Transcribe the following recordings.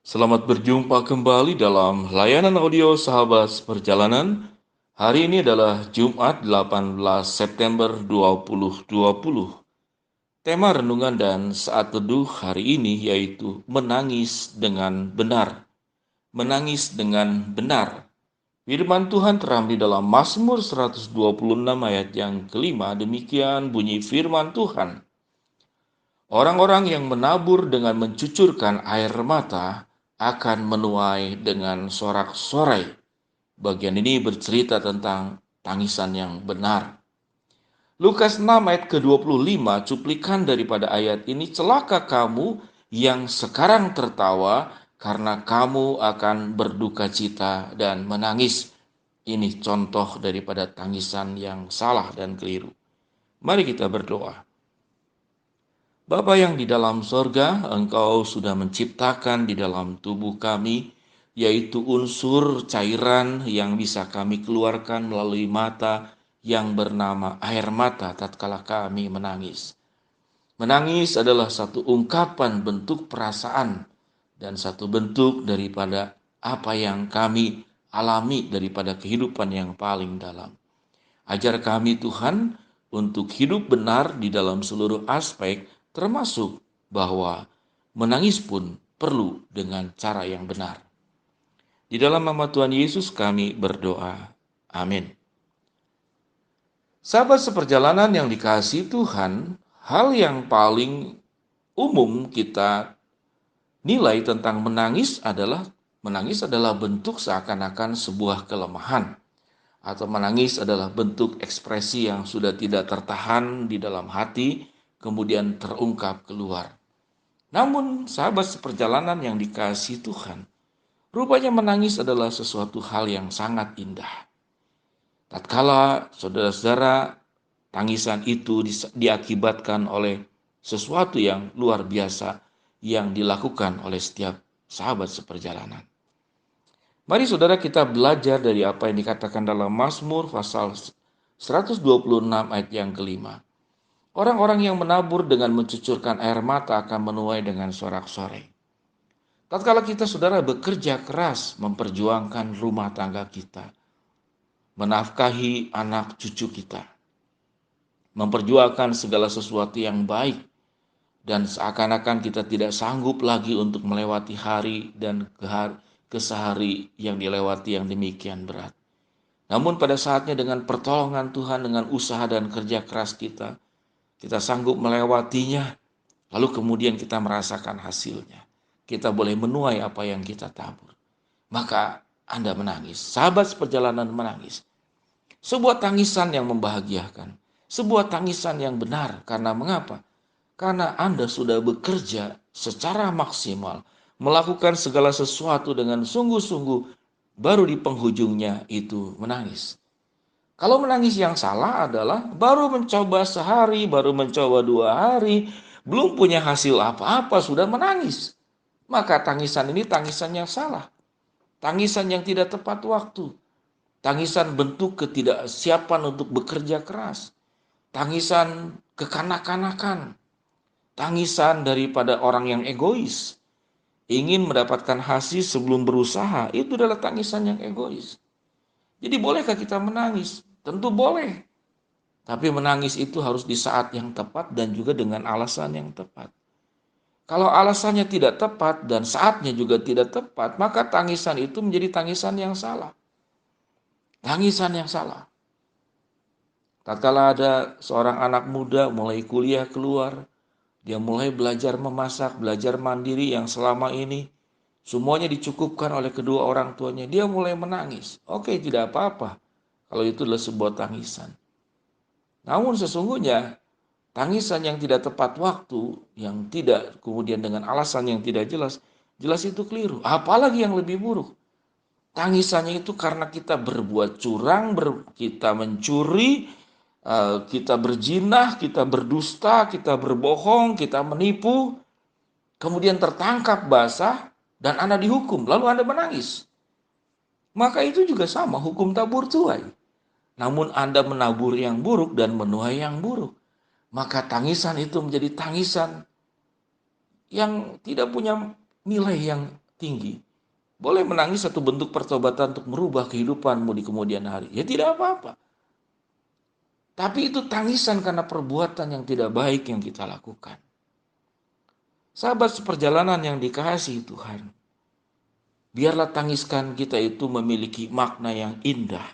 Selamat berjumpa kembali dalam layanan audio Sahabat Perjalanan. Hari ini adalah Jumat 18 September 2020. Tema renungan dan saat teduh hari ini yaitu menangis dengan benar. Menangis dengan benar. Firman Tuhan terambil dalam Mazmur 126 ayat yang kelima. Demikian bunyi firman Tuhan. Orang-orang yang menabur dengan mencucurkan air mata akan menuai dengan sorak-sorai. Bagian ini bercerita tentang tangisan yang benar. Lukas 6 ayat ke-25 cuplikan daripada ayat ini, celaka kamu yang sekarang tertawa karena kamu akan berduka cita dan menangis. Ini contoh daripada tangisan yang salah dan keliru. Mari kita berdoa. Bapa yang di dalam sorga, Engkau sudah menciptakan di dalam tubuh kami, yaitu unsur cairan yang bisa kami keluarkan melalui mata yang bernama air mata tatkala kami menangis. Menangis adalah satu ungkapan bentuk perasaan dan satu bentuk daripada apa yang kami alami daripada kehidupan yang paling dalam. Ajar kami Tuhan untuk hidup benar di dalam seluruh aspek, termasuk bahwa menangis pun perlu dengan cara yang benar. Di dalam nama Tuhan Yesus kami berdoa. Amin. Sahabat seperjalanan yang dikasihi Tuhan, hal yang paling umum kita nilai tentang menangis adalah bentuk seakan-akan sebuah kelemahan. Atau menangis adalah bentuk ekspresi yang sudah tidak tertahan di dalam hati, kemudian terungkap keluar. Namun sahabat seperjalanan yang dikasihi Tuhan, rupanya menangis adalah sesuatu hal yang sangat indah. Tatkala saudara-saudara tangisan itu diakibatkan oleh sesuatu yang luar biasa yang dilakukan oleh setiap sahabat seperjalanan. Mari saudara kita belajar dari apa yang dikatakan dalam Mazmur pasal 126 ayat yang kelima. Orang-orang yang menabur dengan mencucurkan air mata akan menuai dengan sorak-sorai. Tatkala kita saudara bekerja keras memperjuangkan rumah tangga kita, menafkahi anak cucu kita, memperjuangkan segala sesuatu yang baik, dan seakan-akan kita tidak sanggup lagi untuk melewati hari dan kesehari yang dilewati yang demikian berat. Namun pada saatnya dengan pertolongan Tuhan, dengan usaha dan kerja keras kita sanggup melewatinya, lalu kemudian kita merasakan hasilnya. Kita boleh menuai apa yang kita tabur. Maka Anda menangis, sahabat seperjalanan menangis. Sebuah tangisan yang membahagiakan, sebuah tangisan yang benar. Karena mengapa? Karena Anda sudah bekerja secara maksimal, melakukan segala sesuatu dengan sungguh-sungguh, baru di penghujungnya itu menangis. Kalau menangis yang salah adalah baru mencoba sehari, baru mencoba 2 hari, belum punya hasil apa-apa, sudah menangis. Maka tangisan ini tangisan yang salah. Tangisan yang tidak tepat waktu. Tangisan bentuk ketidaksiapan untuk bekerja keras. Tangisan kekanak-kanakan. Tangisan daripada orang yang egois. Ingin mendapatkan hasil sebelum berusaha, itu adalah tangisan yang egois. Jadi bolehkah kita menangis? Tentu boleh. Tapi menangis itu harus di saat yang tepat dan juga dengan alasan yang tepat. Kalau alasannya tidak tepat dan saatnya juga tidak tepat, maka tangisan itu menjadi tangisan yang salah. Tangisan yang salah. Tatkala ada seorang anak muda mulai kuliah keluar, dia mulai belajar memasak, belajar mandiri yang selama ini semuanya dicukupkan oleh kedua orang tuanya. Dia mulai menangis. Oke, tidak apa-apa kalau itu adalah sebuah tangisan. Namun sesungguhnya tangisan yang tidak tepat waktu, yang tidak kemudian dengan alasan yang tidak jelas, jelas itu keliru. Apalagi yang lebih buruk. Tangisannya itu karena kita berbuat curang, kita mencuri, kita berzinah, kita berdusta, kita berbohong, kita menipu, kemudian tertangkap basah, dan Anda dihukum, lalu Anda menangis. Maka itu juga sama, hukum tabur tuai. Namun Anda menabur yang buruk dan menuai yang buruk. Maka tangisan itu menjadi tangisan yang tidak punya nilai yang tinggi. Boleh menangis satu bentuk pertobatan untuk merubah kehidupanmu di kemudian hari. Ya tidak apa-apa. Tapi itu tangisan karena perbuatan yang tidak baik yang kita lakukan. Sahabat seperjalanan yang dikasihi Tuhan, biarlah tangiskan kita itu memiliki makna yang indah.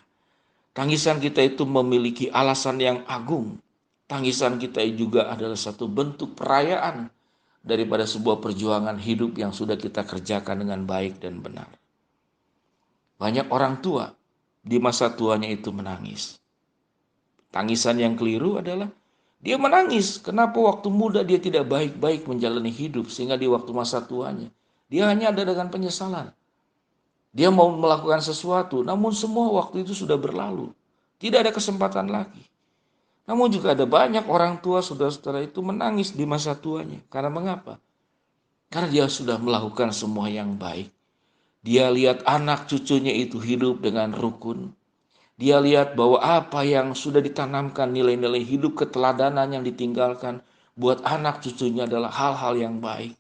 Tangisan kita itu memiliki alasan yang agung. Tangisan kita juga adalah satu bentuk perayaan daripada sebuah perjuangan hidup yang sudah kita kerjakan dengan baik dan benar. Banyak orang tua di masa tuanya itu menangis. Tangisan yang keliru adalah dia menangis. Kenapa waktu muda dia tidak baik-baik menjalani hidup sehingga di waktu masa tuanya dia hanya ada dengan penyesalan. Dia mau melakukan sesuatu, namun semua waktu itu sudah berlalu. Tidak ada kesempatan lagi. Namun juga ada banyak orang tua saudara-saudara itu menangis di masa tuanya. Karena mengapa? Karena dia sudah melakukan semua yang baik. Dia lihat anak cucunya itu hidup dengan rukun. Dia lihat bahwa apa yang sudah ditanamkan, nilai-nilai hidup keteladanan yang ditinggalkan buat anak cucunya adalah hal-hal yang baik.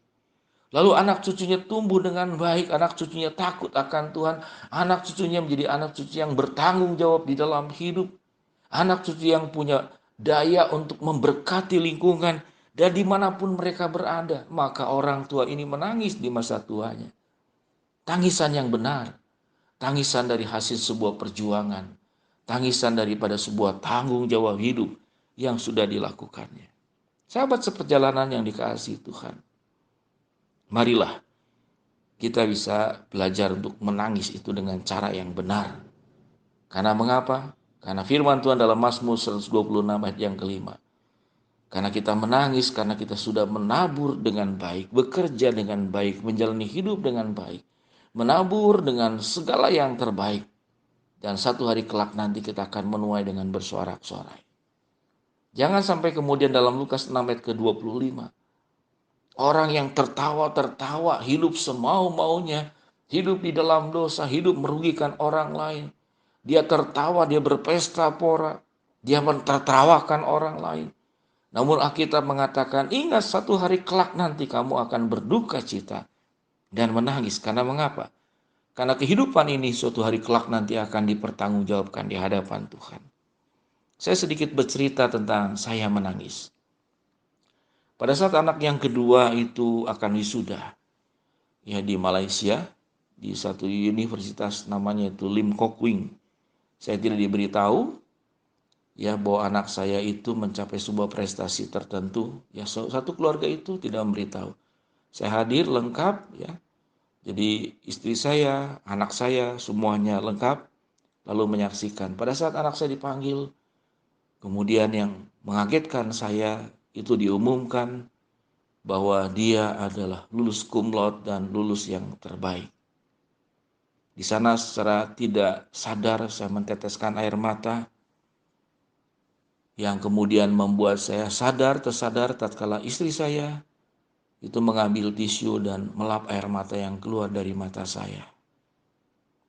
Lalu anak cucunya tumbuh dengan baik, anak cucunya takut akan Tuhan, anak cucunya menjadi anak cucu yang bertanggung jawab di dalam hidup, anak cucu yang punya daya untuk memberkati lingkungan, dan dimanapun mereka berada, maka orang tua ini menangis di masa tuanya. Tangisan yang benar, tangisan dari hasil sebuah perjuangan, tangisan daripada sebuah tanggung jawab hidup yang sudah dilakukannya. Sahabat seperjalanan yang dikasihi Tuhan, marilah kita bisa belajar untuk menangis itu dengan cara yang benar. Karena mengapa? Karena firman Tuhan dalam Mazmur 126 ayat yang kelima. Karena kita menangis, karena kita sudah menabur dengan baik, bekerja dengan baik, menjalani hidup dengan baik, menabur dengan segala yang terbaik. Dan satu hari kelak nanti kita akan menuai dengan bersorak-sorai. Jangan sampai kemudian dalam Lukas 6 ayat ke-25. Orang yang tertawa-tertawa, hidup semau-maunya, hidup di dalam dosa, hidup merugikan orang lain. Dia tertawa, dia berpesta pora, dia mentertawakan orang lain. Namun Alkitab mengatakan, ingat satu hari kelak nanti kamu akan berduka cita dan menangis. Karena mengapa? Karena kehidupan ini suatu hari kelak nanti akan dipertanggungjawabkan di hadapan Tuhan. Saya sedikit bercerita tentang saya menangis. Pada saat anak yang kedua itu akan wisuda, ya di Malaysia, di satu universitas namanya itu Lim Kok Wing. Saya tidak diberitahu ya bahwa anak saya itu mencapai sebuah prestasi tertentu. Ya satu keluarga itu tidak memberitahu. Saya hadir lengkap ya. Jadi istri saya, anak saya semuanya lengkap lalu menyaksikan. Pada saat anak saya dipanggil, kemudian yang mengagetkan saya itu diumumkan bahwa dia adalah lulus cum laude dan lulus yang terbaik. Di sana secara tidak sadar saya menteteskan air mata yang kemudian membuat saya tersadar tatkala istri saya itu mengambil tisu dan melap air mata yang keluar dari mata saya.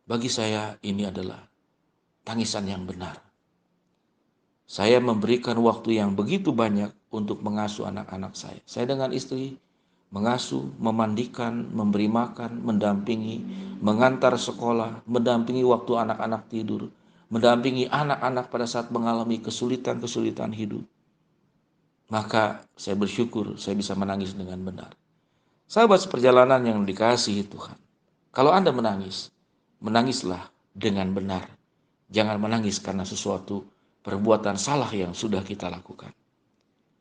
Bagi saya ini adalah tangisan yang benar. Saya memberikan waktu yang begitu banyak untuk mengasuh anak-anak saya. Saya dengan istri mengasuh, memandikan, memberi makan, mendampingi, mengantar sekolah, mendampingi waktu anak-anak tidur, mendampingi anak-anak pada saat mengalami kesulitan-kesulitan hidup. Maka saya bersyukur saya bisa menangis dengan benar. Sahabat seperjalanan yang dikasihi Tuhan, kalau Anda menangis, menangislah dengan benar. Jangan menangis karena sesuatu perbuatan salah yang sudah kita lakukan.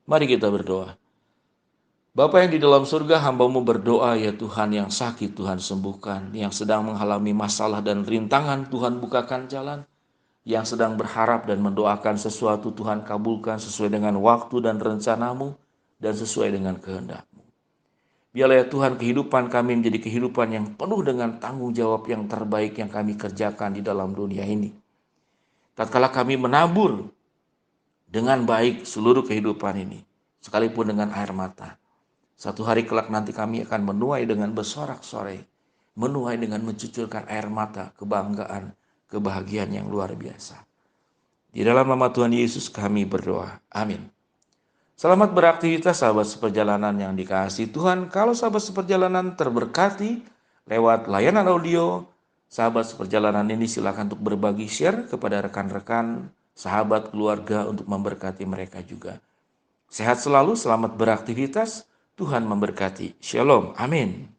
Mari kita berdoa. Bapa yang di dalam surga, hamba-Mu berdoa, ya Tuhan, yang sakit Tuhan sembuhkan, yang sedang mengalami masalah dan rintangan Tuhan bukakan jalan, yang sedang berharap dan mendoakan sesuatu Tuhan kabulkan sesuai dengan waktu dan rencana-Mu dan sesuai dengan kehendak-Mu. Biarlah ya Tuhan kehidupan kami menjadi kehidupan yang penuh dengan tanggung jawab yang terbaik yang kami kerjakan di dalam dunia ini. Tatkala kami menabur dengan baik seluruh kehidupan ini, sekalipun dengan air mata, satu hari kelak nanti kami akan menuai dengan bersorak-sorai, menuai dengan mencucurkan air mata, kebanggaan, kebahagiaan yang luar biasa. Di dalam nama Tuhan Yesus kami berdoa. Amin. Selamat beraktivitas sahabat seperjalanan yang dikasihi Tuhan. Kalau sahabat seperjalanan terberkati lewat layanan audio. Sahabat seperjalanan ini silakan untuk berbagi, share kepada rekan-rekan, sahabat, keluarga untuk memberkati mereka juga. Sehat selalu, selamat beraktivitas, Tuhan memberkati. Shalom, amin.